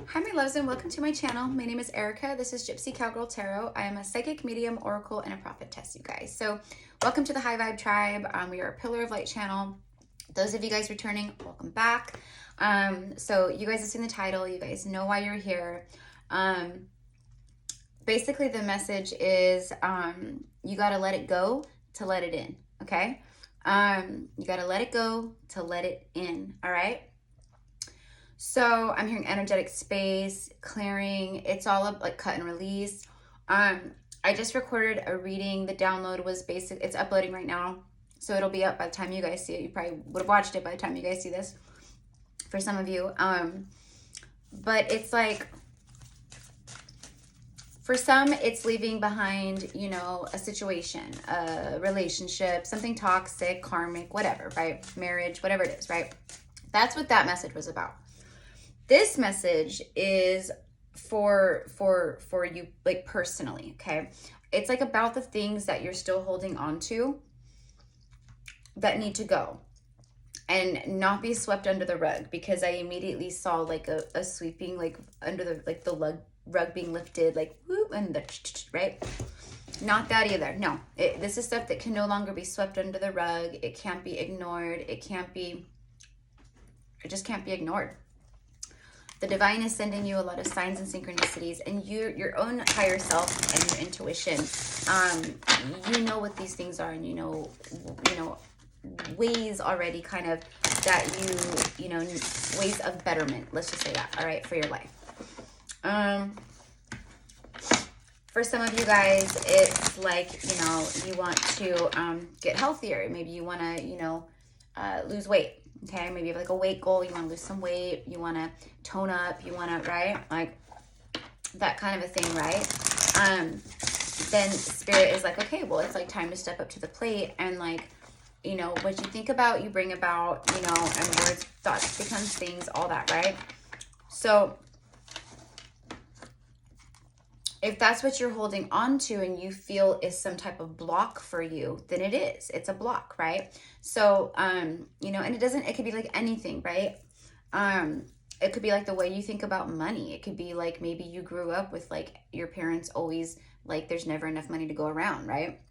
Hi my loves and welcome to my channel. My name is Erica. This is Gypsy Cowgirl Tarot. I am a psychic medium, oracle, and a prophetess, you guys. So welcome to the High Vibe Tribe. We are a Pillar of Light channel. Those of you guys returning, welcome back. So you guys have seen the title. You guys know why you're here. Basically the message is you got to let it go to let it in, okay? You got to let it go to let it in, all right? So I'm hearing energetic space, clearing. It's all up like cut and release. I just recorded a reading. The download was it's uploading right now. So it'll be up by the time you guys see it. You probably would have watched it by the time you guys see this for some of you. But it's like, for some, it's leaving behind, you know, a situation, a relationship, something toxic, karmic, whatever, right? Marriage, whatever it is, right? That's what that message was about. This message is for you, like personally, okay? It's like about the things that you're still holding on to that need to go and not be swept under the rug, because I immediately saw like a sweeping, like under the rug being lifted, like whoop, and the right? Not that either. No, this is stuff that can no longer be swept under the rug. It can't be ignored. It just can't be ignored. The divine is sending you a lot of signs and synchronicities, and your own higher self and your intuition, you know what these things are, and you know ways already kind of that you know ways of betterment, let's just say that, all right, for your life. For some of you guys, it's like, you know, you want to get healthier. Maybe you want to, you know, lose weight. Okay, maybe you have like a weight goal, you want to lose some weight, you want to tone up, you want to, right? Like that kind of a thing, right? Then spirit is like, okay, well, it's like time to step up to the plate, and like, you know, what you think about, you bring about, you know, and words, thoughts becomes things, all that, right? So if that's what you're holding on to and you feel is some type of block for you, then it is. It's a block, right? So, you know, and it could be like anything, right? It could be like the way you think about money. It could be like maybe you grew up with like your parents always like there's never enough money to go around, right?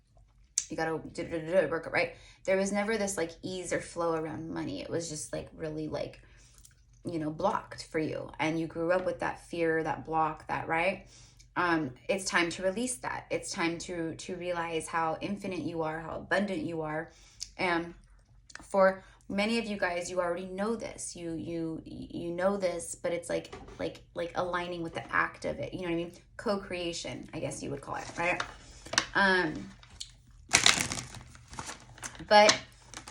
You got to work it, right? There was never this like ease or flow around money. It was just like really like, you know, blocked for you. And you grew up with that fear, that block, that, right? It's time to release that. It's time to realize how infinite you are, how abundant you are. And for many of you guys, you already know this. You know this, but it's like aligning with the act of it. You know what I mean? Co-creation, I guess you would call it, right? But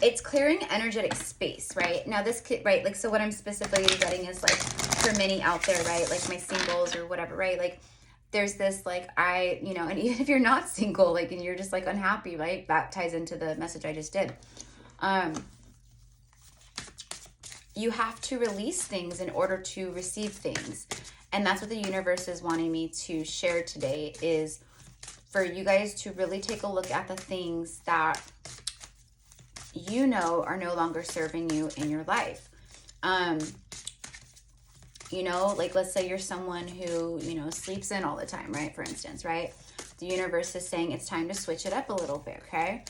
it's clearing energetic space, right? Now this could, right? Like, so what I'm specifically getting is like for many out there, right? Like my singles or whatever, right? Like there's this like, you know, and even if you're not single, like, and you're just like unhappy, right? That ties into the message I just did. You have to release things in order to receive things. And that's what the universe is wanting me to share today, is for you guys to really take a look at the things that you know are no longer serving you in your life. You know, like let's say you're someone who, you know, sleeps in all the time, right? For instance, right? The universe is saying it's time to switch it up a little bit, okay?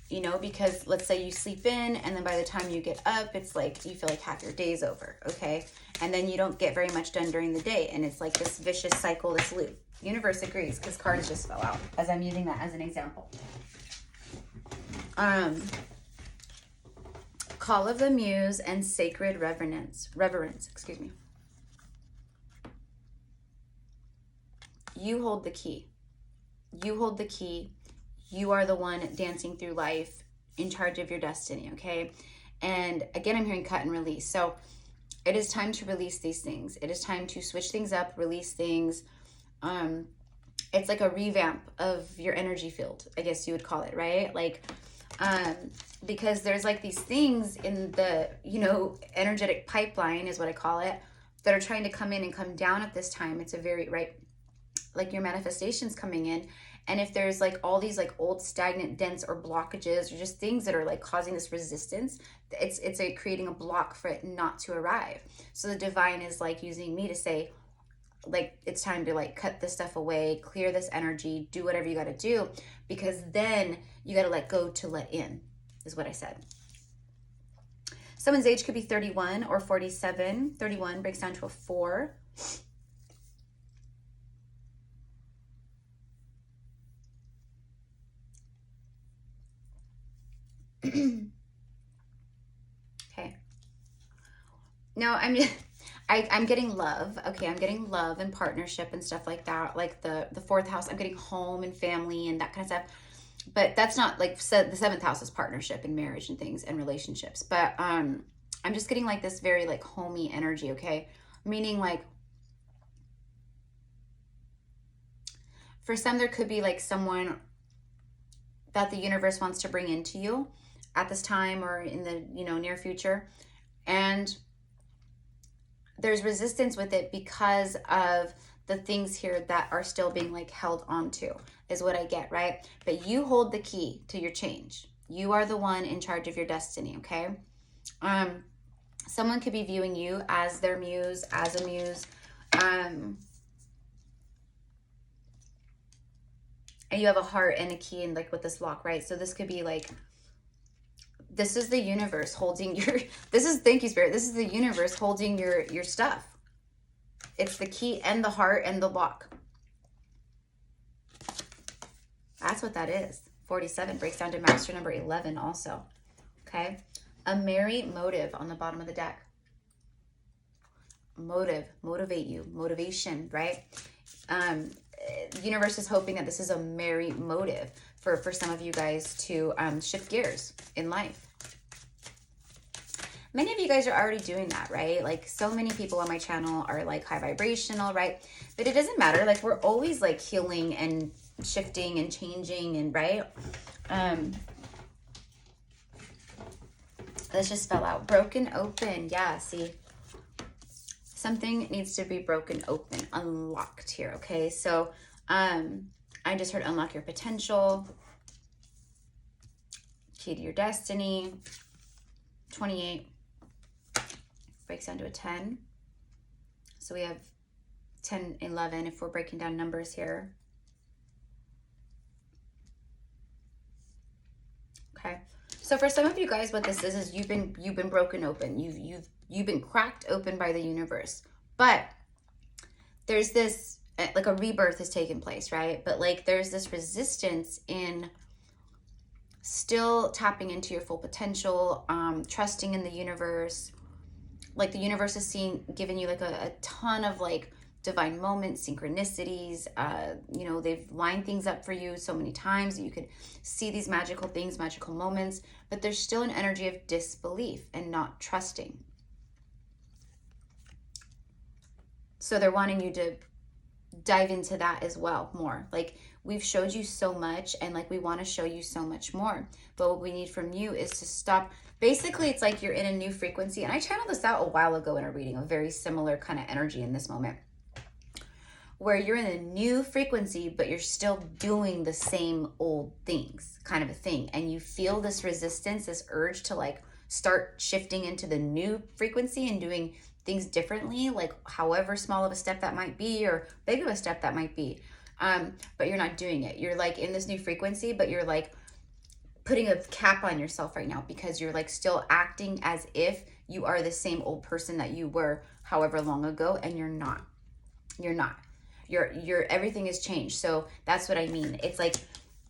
You know, because let's say you sleep in and then by the time you get up, it's like you feel like half your day's over, okay? And then you don't get very much done during the day, and it's like this vicious cycle, this loop. Universe agrees, because cards just fell out as I'm using that as an example. Call of the Muse and sacred reverence, excuse me. You hold the key. You hold the key. You are the one dancing through life, in charge of your destiny, okay? And again, I'm hearing cut and release. So it is time to release these things. It is time to switch things up, release things. It's like a revamp of your energy field, I guess you would call it, right? Like, because there's like these things in the, you know, energetic pipeline is what I call it, that are trying to come in and come down at this time. It's a very, right, like your manifestations coming in, And if there's like all these like old stagnant dents or blockages or just things that are like causing this resistance, it's like creating a block for it not to arrive. So the divine is like using me to say, like, it's time to like cut this stuff away, clear this energy, do whatever you got to do, because then you got to let go to let in, is what I said. Someone's age could be 31 or 47. 31 breaks down to a 4. Okay. No, I'm getting love. Okay, I'm getting love and partnership and stuff like that. Like the 4th house, I'm getting home and family and that kind of stuff. But that's not like, so the 7th house is partnership and marriage and things and relationships. But I'm just getting like this very like homey energy, okay? Meaning like, for some, there could be like someone that the universe wants to bring into you at this time or in the, you know, near future. And there's resistance with it because of the things here that are still being like held onto, is what I get, right? But you hold the key to your change. You are the one in charge of your destiny, okay? Someone could be viewing you as their muse, as a muse. And you have a heart and a key and like with this lock, right? So this could be like, this is the universe holding your, thank you, Spirit. This is the universe holding your stuff. It's the key and the heart and the lock. That's what that is. 47 breaks down to master number 11 also. Okay. A merry motive on the bottom of the deck. Motive, motivate you, motivation, right? The universe is hoping that this is a merry motive for some of you guys to shift gears in life. Many of you guys are already doing that, right? Like so many people on my channel are like high vibrational, right? But it doesn't matter. Like we're always like healing and shifting and changing and right. This just fell out. Broken open. Yeah, see. Something needs to be broken open, unlocked here, okay? So I just heard unlock your potential. Key to your destiny. 28 breaks down to a 10. So we have 10, 11 if we're breaking down numbers here. Okay. So for some of you guys, what this is you've been broken open. You've been cracked open by the universe. But there's this like a rebirth has taken place, right? But like there's this resistance in still tapping into your full potential, trusting in the universe. Like the universe is giving you like a ton of like divine moments, synchronicities. You know, they've lined things up for you so many times that you could see these magical things, magical moments, but there's still an energy of disbelief and not trusting. So they're wanting you to dive into that as well more. Like we've showed you so much and like we want to show you so much more. But what we need from you is to stop. Basically, it's like you're in a new frequency. And I channeled this out a while ago in a reading, a very similar kind of energy in this moment. Where you're in a new frequency, but you're still doing the same old things, kind of a thing. And you feel this resistance, this urge to like start shifting into the new frequency and doing things differently, like however small of a step that might be or big of a step that might be. But you're not doing it. You're like in this new frequency, but you're like putting a cap on yourself right now because you're like still acting as if you are the same old person that you were however long ago, and you're not. You're not. Your everything has changed. So that's what I mean. It's like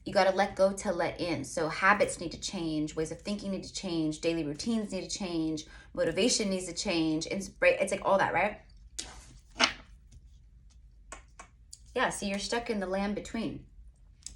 you got to let go to let in. So habits need to change, ways of thinking need to change, daily routines need to change, motivation needs to change. It's like all that, right? Yeah, see, you're stuck in the land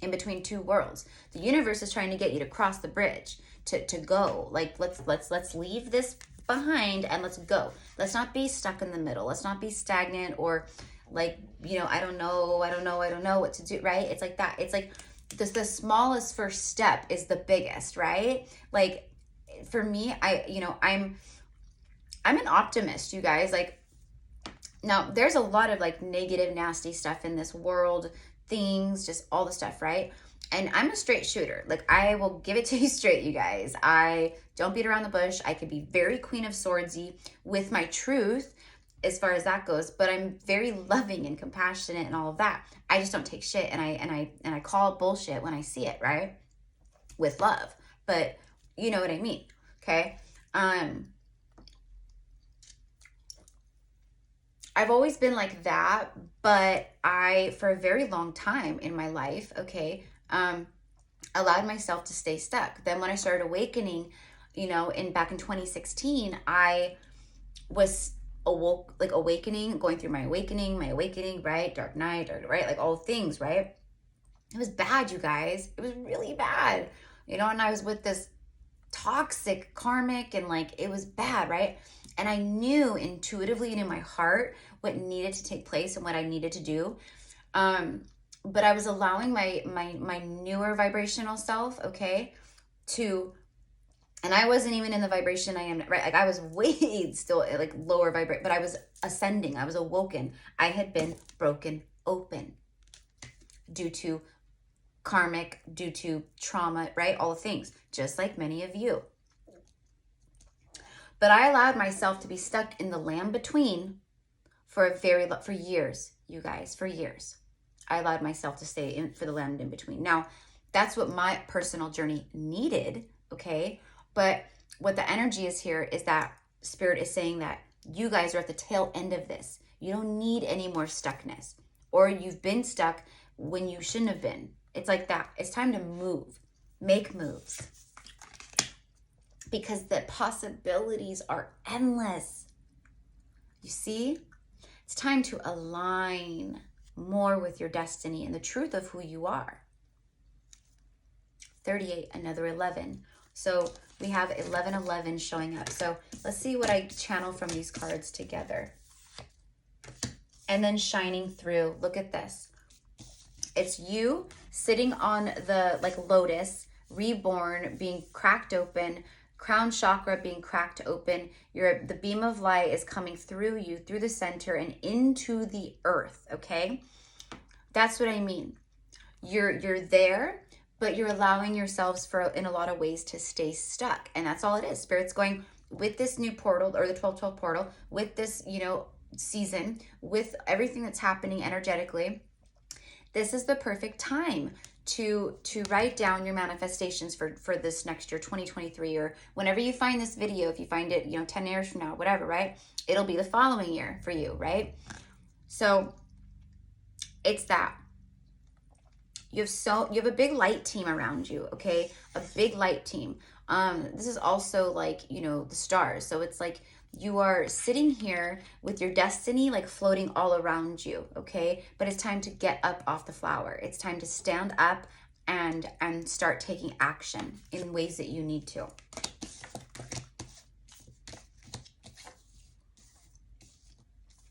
in between two worlds. The universe is trying to get you to cross the bridge, to go. Like let's leave this behind and let's go. Let's not be stuck in the middle. Let's not be stagnant or like, you know, I don't know what to do, right? It's like that. It's like the smallest first step is the biggest, right? Like for me, I'm an optimist, you guys. Like now there's a lot of like negative, nasty stuff in this world, things, just all the stuff, right? And I'm a straight shooter. Like, I will give it to you straight, you guys. I don't beat around the bush. I could be very Queen of Swordsy with my truth as far as that goes, but I'm very loving and compassionate and all of that. I just don't take shit, and I call it bullshit when I see it, right? With love. But you know what I mean, okay? I've always been like that, but I, for a very long time in my life, okay, allowed myself to stay stuck. Then when I started awakening, you know, back in 2016, I was awakening, going through my awakening, right? Dark night, right? Like all things, right? It was bad, you guys. It was really bad, you know, and I was with this toxic karmic, and like, it was bad, right? And I knew intuitively and in my heart what needed to take place and what I needed to do. But I was allowing my newer vibrational self, okay, and I wasn't even in the vibration I am, right? Like, I was way still like lower vibrate, but I was ascending. I was awoken. I had been broken open due to karmic, due to trauma, right? All the things, just like many of you. But I allowed myself to be stuck in the land between for years, you guys, for years. I allowed myself to stay in for the land in between. Now, that's what my personal journey needed, okay? But what the energy is here is that Spirit is saying that you guys are at the tail end of this. You don't need any more stuckness, or you've been stuck when you shouldn't have been. It's like that. It's time to move, make moves, because the possibilities are endless. You see? It's time to align more with your destiny and the truth of who you are. 38, another 11. So we have 1111 showing up. So let's see what I channel from these cards together. And then shining through. Look at this. It's you sitting on the like lotus, reborn, being cracked open, crown chakra being cracked open. The beam of light is coming through you, through the center and into the earth, okay? That's what I mean. You're there, but you're allowing yourselves in a lot of ways to stay stuck. And that's all it is. Spirit's going with this new portal, or the 1212 portal, with this, you know, season, with everything that's happening energetically. This is the perfect time to write down your manifestations for this next year, 2023, or whenever you find this video. If you find it, you know, 10 years from now, whatever, right? It'll be the following year for you, right? So it's that. You have a big light team around you, okay? A big light team. This is also like, you know, the stars. So it's like you are sitting here with your destiny like floating all around you, okay? But it's time to get up off the flower. It's time to stand up and start taking action in ways that you need to.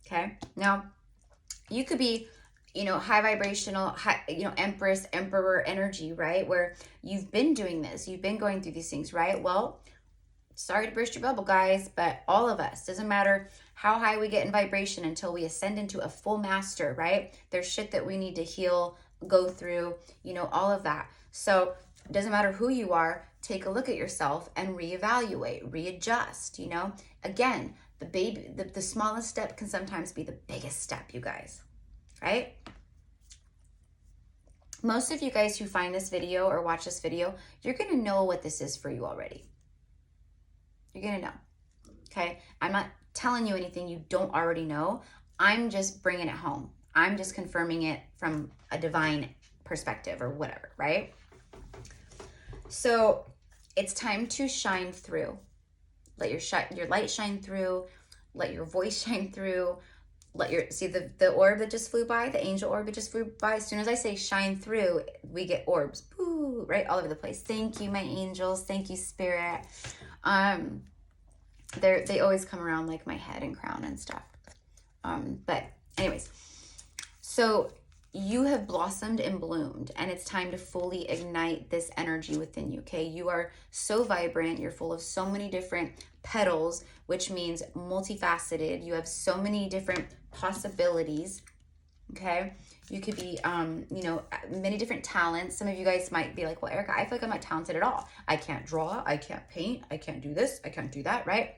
Okay? Now, you could be, you know, high vibrational, you know, Empress, Emperor energy, right? Where you've been doing this, you've been going through these things, right? Well, sorry to burst your bubble, guys, but all of us, doesn't matter how high we get in vibration until we ascend into a full master, right? There's shit that we need to heal, go through, you know, all of that. So it doesn't matter who you are, take a look at yourself and reevaluate, readjust, you know? Again, the smallest step can sometimes be the biggest step, you guys. Right? Most of you guys who find this video or watch this video, you're going to know what this is for you already. You're going to know. Okay? I'm not telling you anything you don't already know. I'm just bringing it home. I'm just confirming it from a divine perspective or whatever, right? So it's time to shine through. Let your light shine through. Let your voice shine through. See the orb that just flew by, the angel orb that just flew by. As soon as I say shine through, we get orbs, boo, right, all over the place. Thank you, my angels. Thank you, Spirit. They always come around like my head and crown and stuff. But anyways, so you have blossomed and bloomed, and it's time to fully ignite this energy within you. Okay, you are so vibrant. You're full of so many different petals, which means multifaceted. You have so many different possibilities. Okay. You could be, you know, many different talents. Some of you guys might be like, well, Erica, I feel like I'm not talented at all. I can't draw. I can't paint. I can't do this. I can't do that, right?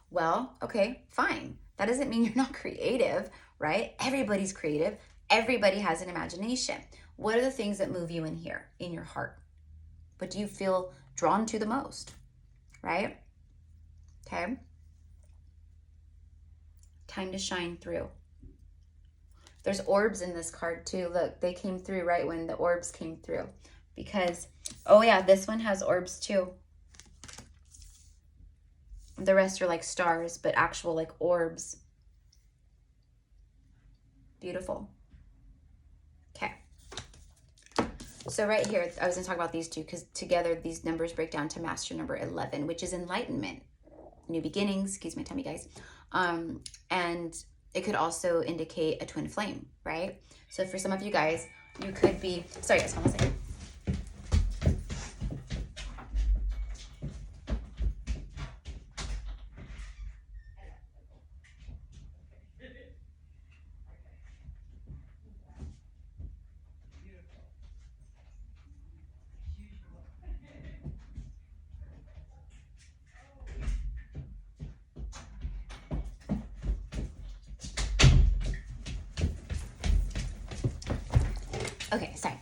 Well, okay, fine. That doesn't mean you're not creative, right? Everybody's creative. Everybody has an imagination. What are the things that move you in here, in your heart? What do you feel drawn to the most, right? Okay. Time to shine through. There's orbs in this card too. Look, they came through right when the orbs came through. Because, oh yeah, this one has orbs too. The rest are like stars, but actual like orbs. Beautiful. Okay. So right here, I was going to talk about these two because together these numbers break down to master number 11, which is enlightenment, new beginnings. Excuse my tummy, guys. And it could also indicate a twin flame, right? So for some of you guys, you could be, sorry guys, hold on a second. Okay, sorry.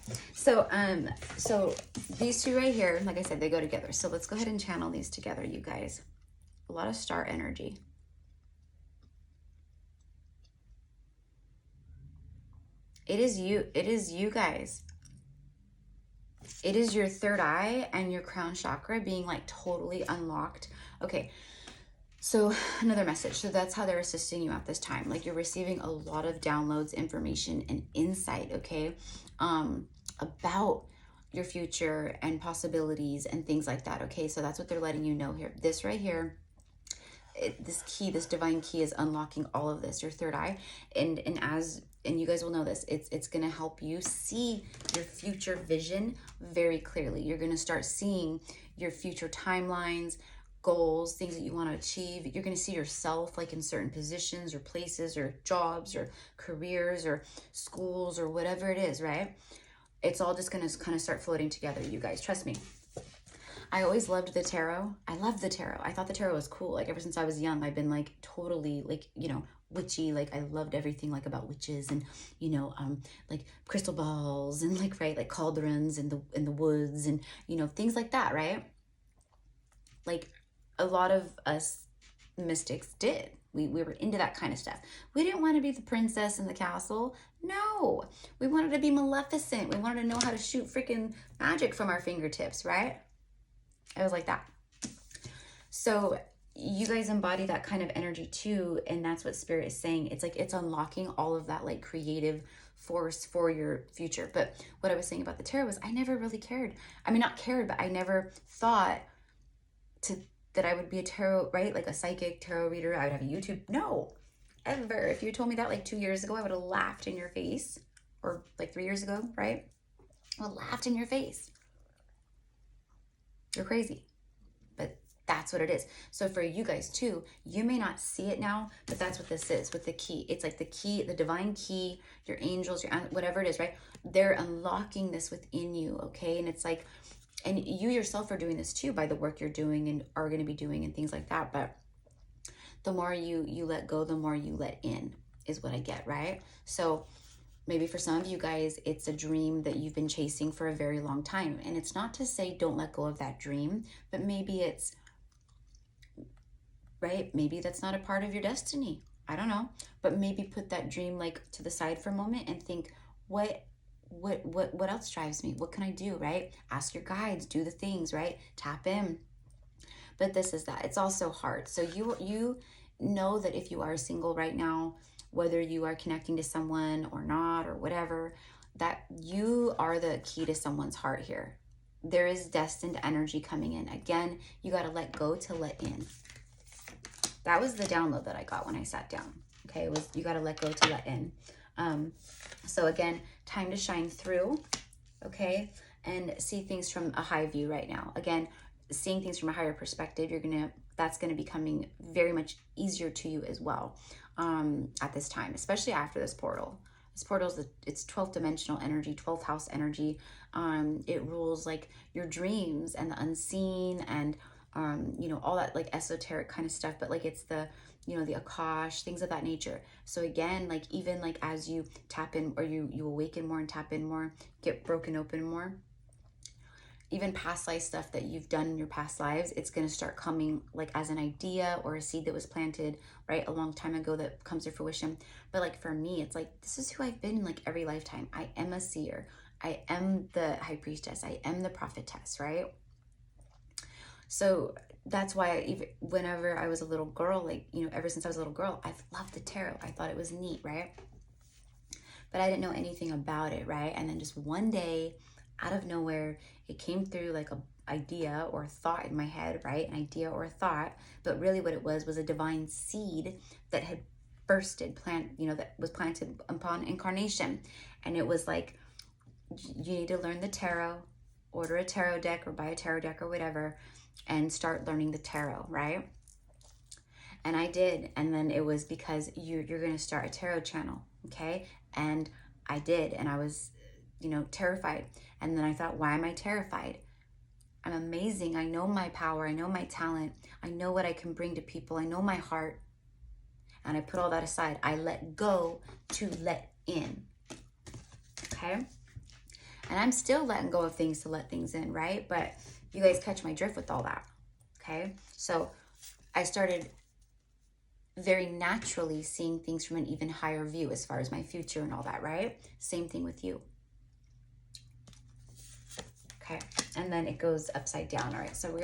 So these two right here, like I said, they go together. So let's go ahead and channel these together, you guys. A lot of star energy. It is you guys. It is your third eye and your crown chakra being like totally unlocked. Okay, so another message. So that's how they're assisting you at this time. Like you're receiving a lot of downloads, information, and insight, okay, about your future and possibilities and things like that, okay? So that's what they're letting you know here. This right here, this key, this divine key is unlocking all of this, your third eye. And you guys will know this, it's going to help you see your future vision very clearly. You're going to start seeing your future timelines, goals, things that you want to achieve. You're going to see yourself like in certain positions or places or jobs or careers or schools or whatever it is, right? It's all just going to kind of start floating together, you guys. Trust me. I always loved the tarot. I loved the tarot. I thought the tarot was cool. Like ever since I was young, I've been like totally like, you know, witchy. Like I loved everything like about witches and, you know, like crystal balls and like, right, like cauldrons in the woods and, you know, things like that, right? Like a lot of us mystics did. We were into that kind of stuff. We didn't want to be the princess in the castle. No, we wanted to be Maleficent. We wanted to know how to shoot freaking magic from our fingertips, right? It was like that. So you guys embody that kind of energy too, and that's what Spirit is saying. It's like it's unlocking all of that like creative force for your future. But what I was saying about the tarot was I never really cared. I mean, not cared, but I never thought that I would be a tarot, right? Like a psychic tarot reader. I would have a YouTube. No, ever. If you told me that like 2 years ago, I would have laughed in your face. Or like 3 years ago, right? I would have laughed in your face. You're crazy. But that's what it is. So for you guys too, you may not see it now, but that's what this is with the key. It's like the key, the divine key, your angels, your whatever it is, right? They're unlocking this within you, okay? And it's like, and you yourself are doing this too by the work you're doing and are going to be doing and things like that. But the more you let go, the more you let in is what I get, right? So maybe for some of you guys, it's a dream that you've been chasing for a very long time. And it's not to say don't let go of that dream, but maybe it's, right? Maybe that's not a part of your destiny. I don't know. But maybe put that dream like to the side for a moment and think, what else drives me? What can I do, right? Ask your guides, do the things, right? Tap in. But this is that. It's also hard. So you know that if you are single right now, whether you are connecting to someone or not or whatever, that you are the key to someone's heart here. There is destined energy coming in. Again, you got to let go to let in. That was the download that I got when I sat down. Okay, it was you got to let go to let in. So again, time to shine through, okay, and see things from a high view right now. Again, seeing things from a higher perspective, that's gonna be coming very much easier to you as well at this time, especially after this portal. This portal is it's 12th dimensional energy, 12th house energy. It rules like your dreams and the unseen and you know, all that like esoteric kind of stuff, but like it's the, you know, the Akash, things of that nature. So again, like even like as you tap in or you awaken more and tap in more, get broken open more, even past life stuff that you've done in your past lives, it's going to start coming like as an idea or a seed that was planted, right, a long time ago that comes to fruition. But like for me, it's like, this is who I've been in like every lifetime. I am a seer. I am the high priestess. I am the prophetess, right? So that's why even whenever I was a little girl, like, you know, ever since I was a little girl, I've loved the tarot. I thought it was neat, right? But I didn't know anything about it, right? And then just one day, out of nowhere, it came through like a idea or a thought in my head, right? An idea or a thought, but really what it was a divine seed that had you know, that was planted upon incarnation. And it was like, you need to learn the tarot, order a tarot deck or buy a tarot deck or whatever, and start learning the tarot, right? And I did. And then it was because you're going to start a tarot channel, okay? And I did. And I was, you know, terrified. And then I thought, why am I terrified? I'm amazing. I know my power. I know my talent. I know what I can bring to people. I know my heart. And I put all that aside. I let go to let in, okay? And I'm still letting go of things to let things in, right? But you guys catch my drift with all that, okay? So I started very naturally seeing things from an even higher view as far as my future and all that, right? Same thing with you. Okay, and then it goes upside down. All right, so I'm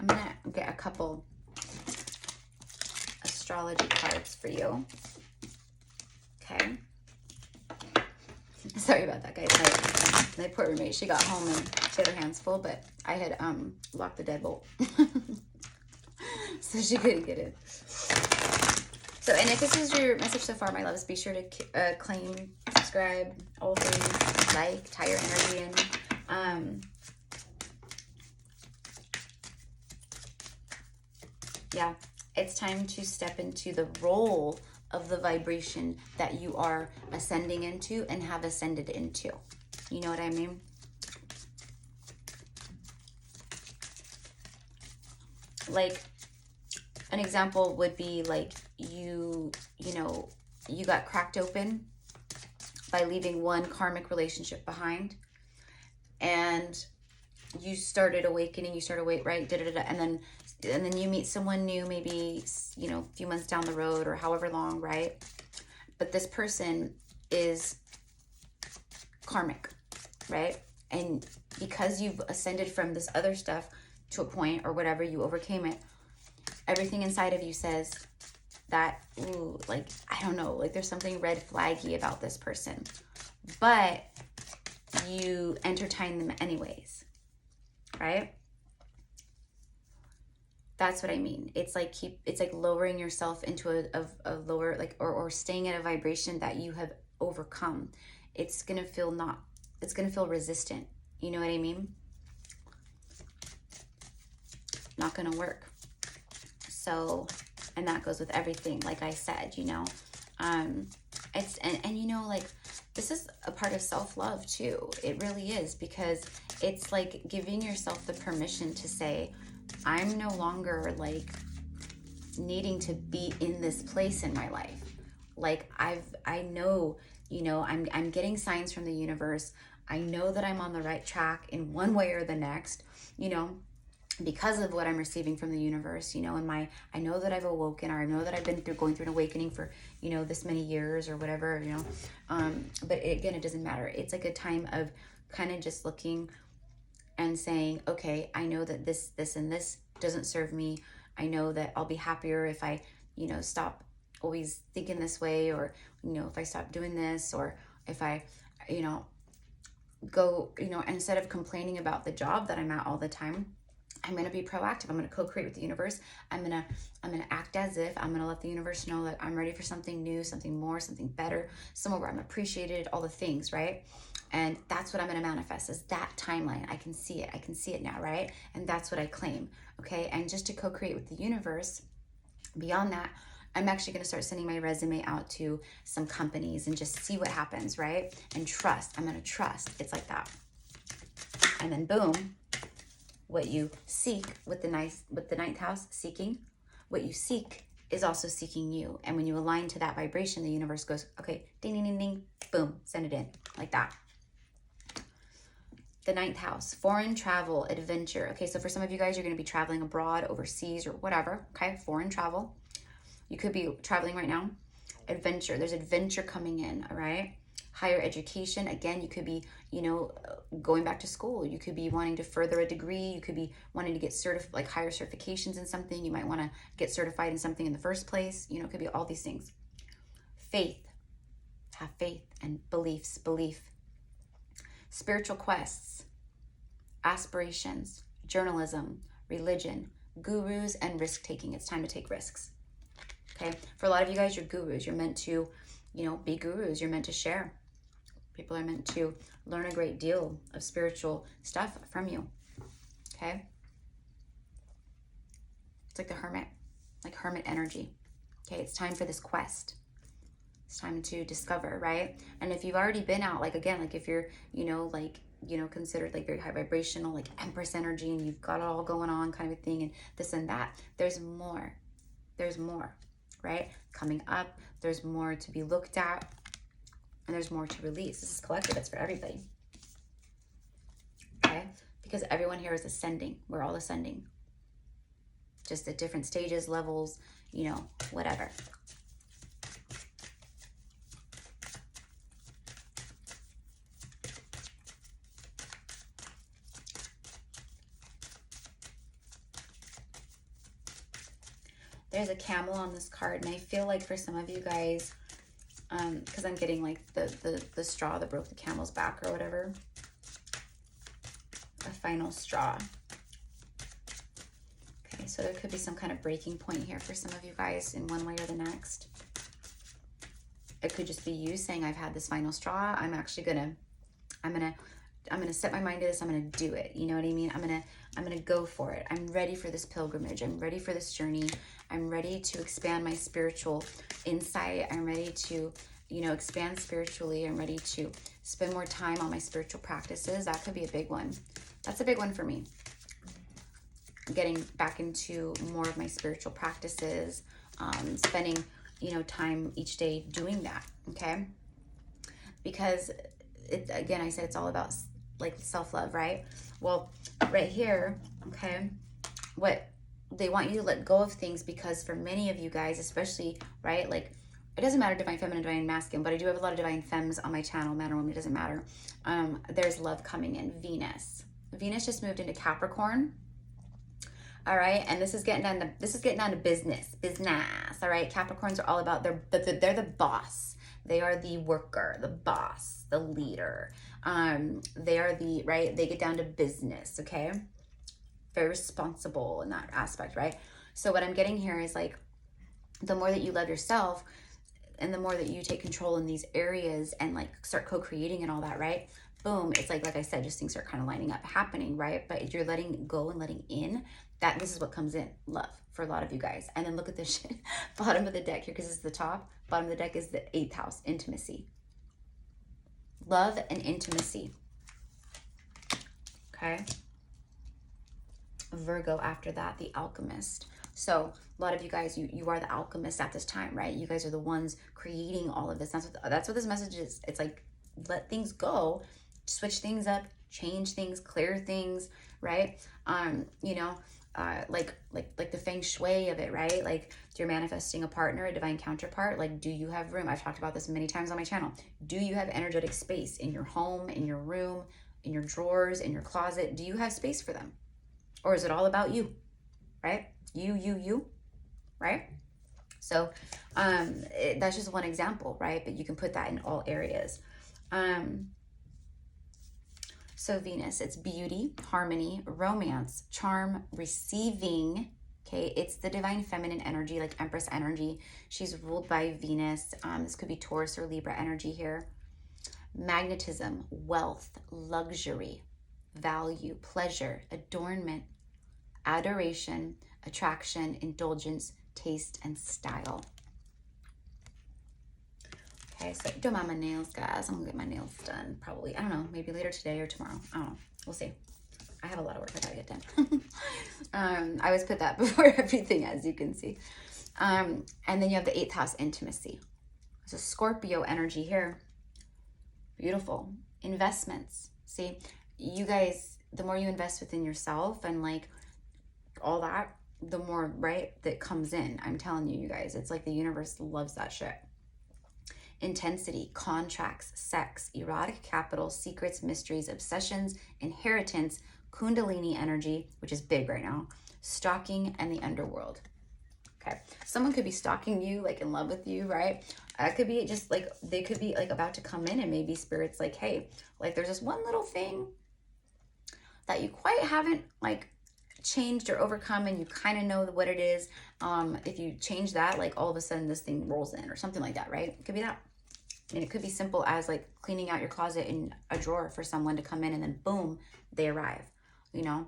gonna get a couple astrology cards for you. Okay. Sorry about that, guys. My poor roommate, she got home and she had her hands full, but I had locked the deadbolt. So she couldn't get in. So, and if this is your message so far, my loves, be sure to claim, subscribe, all things, like, tie your energy in. Yeah, it's time to step into the role of the vibration that you are ascending into and have ascended into. You know what I mean? Like, an example would be like you know, you got cracked open by leaving one karmic relationship behind, and you started awakening, right? And then you meet someone new, maybe, you know, a few months down the road or however long, right? But this person is karmic, right? And because you've ascended from this other stuff to a point or whatever, you overcame it, everything inside of you says that, ooh, like, I don't know, like there's something red flaggy about this person, but you entertain them anyways, right? That's what I mean. It's like lowering yourself into a lower, like, or staying at a vibration that you have overcome. It's gonna feel resistant. You know what I mean? Not gonna work. So, and that goes with everything, like I said, you know. It's and you know, like, this is a part of self-love too. It really is, because it's like giving yourself the permission to say, I'm no longer like needing to be in this place in my life. Like I know, you know, I'm getting signs from the universe. I know that I'm on the right track in one way or the next, you know, because of what I'm receiving from the universe, you know, and I know that I've awoken, or I know that I've been going through an awakening for, you know, this many years or whatever, you know. But again, it doesn't matter. It's like a time of kind of just looking and saying, okay, I know that this and this doesn't serve me. I know that I'll be happier if I, you know, stop always thinking this way, or, you know, if I stop doing this, or if I, you know, go, you know, instead of complaining about the job that I'm at all the time, I'm going to be proactive. I'm going to co-create with the universe. I'm going to act as if. I'm going to let the universe know that I'm ready for something new, something more, something better, somewhere where I'm appreciated, all the things, right? And that's what I'm going to manifest, is that timeline. I can see it. I can see it now, right? And that's what I claim, okay? And just to co-create with the universe, beyond that, I'm actually going to start sending my resume out to some companies and just see what happens, right? And trust. I'm going to trust. It's like that. And then boom, what you seek with the ninth house, seeking, what you seek is also seeking you. And when you align to that vibration, the universe goes, okay, ding, ding, ding, ding, boom, send it in, like that. The ninth house, foreign travel, adventure. Okay, so for some of you guys, you're going to be traveling abroad, overseas, or whatever. Okay, foreign travel. You could be traveling right now. Adventure, there's adventure coming in, all right? Higher education, again, you could be, you know, going back to school. You could be wanting to further a degree. You could be wanting to get like higher certifications in something. You might want to get certified in something in the first place. You know, it could be all these things. Faith, have faith and belief. Spiritual quests, aspirations, journalism, religion, gurus, and risk-taking. It's time to take risks. Okay, for a lot of you guys, you're gurus. You're meant to, you know, be gurus. You're meant to share. People are meant to learn a great deal of spiritual stuff from you. Okay, it's like the hermit, like hermit energy. Okay, it's time for this quest. It's time to discover, right? And if you've already been out, like again, like if you're, you know, like, you know, considered like very high vibrational, like Empress energy, and you've got it all going on kind of a thing, and this and that, there's more. There's more. Right? Coming up, there's more to be looked at, and there's more to release. This is collective, it's for everybody. Okay? Because everyone here is ascending. We're all ascending. Just at different stages, levels, you know, whatever. There's a camel on this card, and I feel like for some of you guys, because I'm getting like the straw that broke the camel's back or whatever, a final straw. Okay, so there could be some kind of breaking point here for some of you guys in one way or the next. It could just be you saying, I've had this final straw. I'm gonna set my mind to this. I'm gonna do it. You know what I mean? I'm gonna go for it. I'm ready for this pilgrimage. I'm ready for this journey. I'm ready to expand my spiritual insight. I'm ready to, you know, expand spiritually. I'm ready to spend more time on my spiritual practices. That could be a big one. That's a big one for me. Getting back into more of my spiritual practices, spending, you know, time each day doing that. Okay. Because it, again, I said it's all about like self-love, right? Well, right here, okay, what they want you to let go of things, because for many of you guys, especially, right, like it doesn't matter divine feminine, divine masculine, but I do have a lot of divine femmes on my channel, man or woman, it doesn't matter. There's love coming in. Venus just moved into Capricorn. All right, and this is getting down to business. All right, Capricorns are all about they're the boss. They are the worker, the boss, the leader. They are the, right, they get down to business, okay? Very responsible in that aspect, right? So what I'm getting here is like, the more that you love yourself and the more that you take control in these areas and like start co-creating and all that, right? Boom, it's like I said, just things are kind of lining up, happening, right? But if you're letting go and letting in, that this is what comes in, love, for a lot of you guys. And then look at this shit, bottom of the deck here, because it's the top. Bottom of the deck is the 8th house, intimacy. Love and intimacy. Okay. Virgo after that, the alchemist. So a lot of you guys, you are the alchemist at this time, right? You guys are the ones creating all of this. That's what this message is. It's like, let things go, switch things up, change things, clear things, right? You know, like the feng shui of it, right? Like you're manifesting a partner, a divine counterpart. Like, do you have room? I've talked about this many times on my channel. Do you have energetic space in your home, in your room, in your drawers, in your closet? Do you have space for them? Or is it all about you, right? You, right? So that's just one example, right? But you can put that in all areas. So Venus, it's beauty, harmony, romance, charm, receiving. Okay, it's the divine feminine energy, like Empress energy. She's ruled by Venus. This could be Taurus or Libra energy here. Magnetism, wealth, luxury, value, pleasure, adornment, adoration, attraction, indulgence, taste, and style. Okay, so don't mind my nails, guys. I'm gonna get my nails done probably, I don't know, maybe later today or tomorrow. I don't know. We'll see. I have a lot of work I gotta get done. I always put that before everything, as you can see. And then you have the 8th house, intimacy. It's a Scorpio energy here. Beautiful. Investments. See, you guys, the more you invest within yourself and like all that, the more, right, that comes in. I'm telling you, you guys, it's like the universe loves that shit. Intensity, contracts, sex, erotic capital, secrets, mysteries, obsessions, inheritance, kundalini energy, which is big right now, stalking, and the underworld. Okay, someone could be stalking you, like in love with you, right? It could be just like, they could be like about to come in, and maybe spirit's like, hey, like there's this one little thing that you quite haven't like changed or overcome, and you kind of know what it is. If you change that, like all of a sudden this thing rolls in or something like that, right? It could be that. And it could be simple as like cleaning out your closet in a drawer for someone to come in, and then boom, they arrive, you know?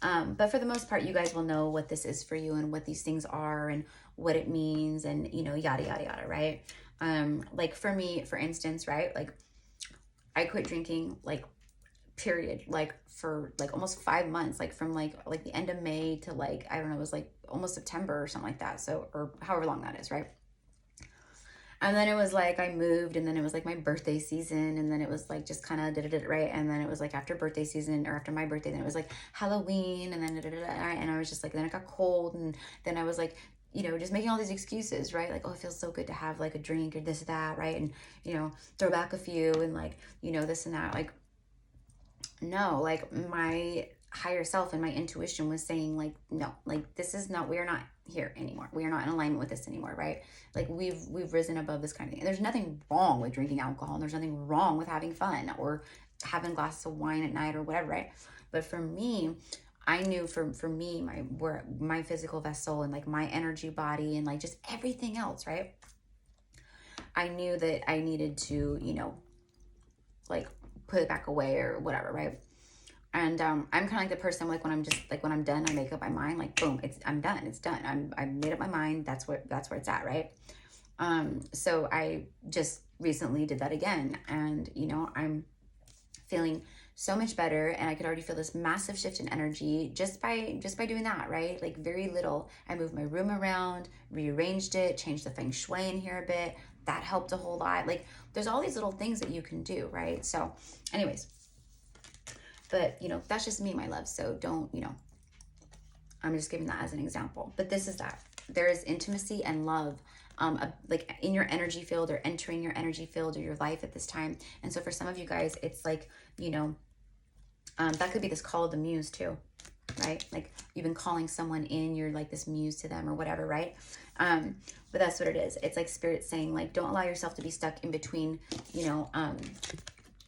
But for the most part, you guys will know what this is for you and what these things are and what it means and, you know, yada, yada, yada, right? Like for me, for instance, right? Like I quit drinking, like period, like for like almost 5 months, like from like the end of May to like, I don't know, it was like almost September or something like that. So, or however long that is, right? And then it was like I moved, and then it was like my birthday season, and then it was like just kind of did it right, and then it was like after birthday season or after my birthday, then it was like Halloween, and then and I was just like, then it got cold, and then I was like, you know, just making all these excuses, right? Like, oh, it feels so good to have like a drink or this or that, right? And you know, throw back a few and like, you know, this and that. Like, no, like my higher self and my intuition was saying like, no, like this is not, we are not here anymore. We are not in alignment with this anymore, right? Like we've risen above this kind of thing. And there's nothing wrong with drinking alcohol, and there's nothing wrong with having fun or having a glass of wine at night or whatever, right? But for me, I knew for me, my physical vessel and like my energy body and like just everything else, right? I knew that I needed to, you know, like put it back away or whatever, right? And I'm kind of like the person, like when I'm just like, when I'm done, I make up my mind, like boom, I'm done, it's done. I made up my mind. That's where it's at, right? So I just recently did that again, and you know, I'm feeling so much better, and I could already feel this massive shift in energy just by doing that, right? Like very little. I moved my room around, rearranged it, changed the feng shui in here a bit. That helped a whole lot. Like there's all these little things that you can do, right? So anyways, but you know, that's just me, my love. So don't, you know, I'm just giving that as an example. But this is that. There is intimacy and love, like in your energy field or entering your energy field or your life at this time. And so for some of you guys, it's like, you know, that could be this call of the muse too, right? Like you've been calling someone in, you're like this muse to them or whatever, right? But that's what it is. It's like spirit saying like, don't allow yourself to be stuck in between, you know,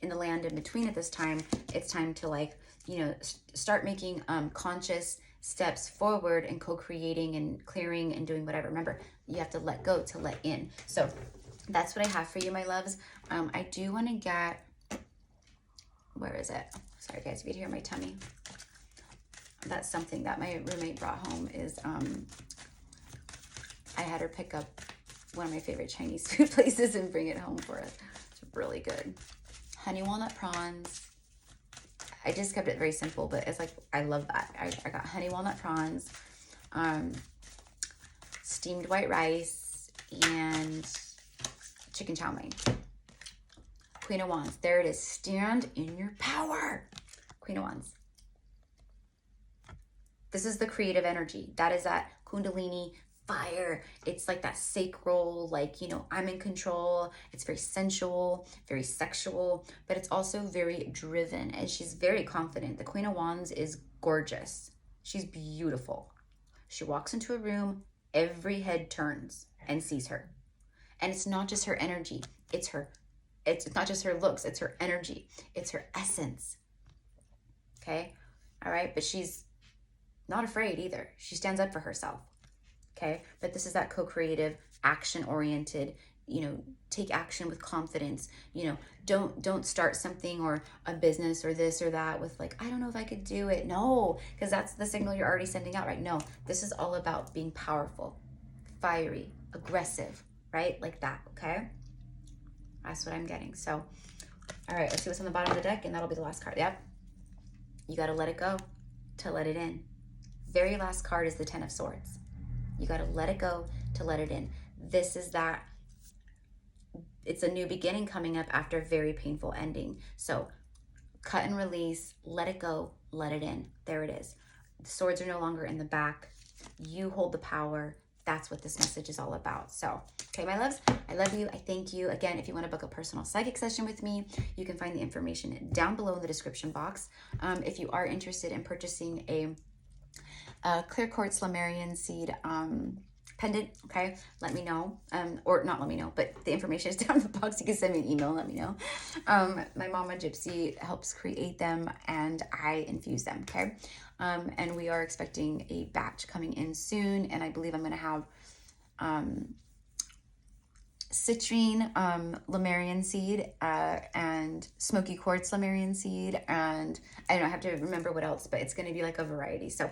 in the land in between at this time. It's time to like, you know, start making conscious steps forward and co-creating and clearing and doing whatever. Remember, you have to let go to let in. So that's what I have for you, my loves. I do want to get, where is it? Sorry guys, if you hear my tummy. That's something that my roommate brought home is, I had her pick up one of my favorite Chinese food places and bring it home for us. It's really good. Honey walnut prawns. I just kept it very simple, but it's like, I love that. I got honey walnut prawns, steamed white rice, and chicken chow mein. Queen of Wands. There it is. Stand in your power. Queen of Wands. This is the creative energy. That is that Kundalini fire. It's like that sacral, like, you know, I'm in control. It's very sensual, very sexual, but it's also very driven, and she's very confident. The Queen of Wands is gorgeous. She's beautiful. She walks into a room, every head turns and sees her. And it's not just her energy. It's not just her looks. It's her energy. It's her essence. Okay. All right. But she's not afraid either. She stands up for herself. Okay, but this is that co-creative, action-oriented, you know, take action with confidence. You know, don't start something or a business or this or that with like, I don't know if I could do it. No, because that's the signal you're already sending out, right? No, this is all about being powerful, fiery, aggressive, right? Like that, okay? That's what I'm getting. So, all right, let's see what's on the bottom of the deck, and that'll be the last card. Yep. You got to let it go to let it in. Very last card is the Ten of Swords. You got to let it go to let it in. This is that. It's a new beginning coming up after a very painful ending. So cut and release, let it go, let it in. There it is. The swords are no longer in the back. You hold the power. That's what this message is all about. So, okay, my loves, I love you. I thank you. Again, if you want to book a personal psychic session with me, you can find the information down below in the description box. If you are interested in purchasing a clear quartz Lemurian seed pendant, okay, let me know, or not let me know, but the information is down in the box. You can send me an email, let me know. My mama Gypsy helps create them and I infuse them, okay? And we are expecting a batch coming in soon, and I believe I'm going to have citrine Lemurian seed and smoky quartz Lemurian seed, and I don't know, I have to remember what else, but it's going to be like a variety. So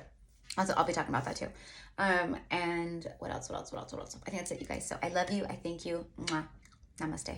I'll be talking about that too. And what else? I think that's it, you guys. So I love you. I thank you. Mwah. Namaste.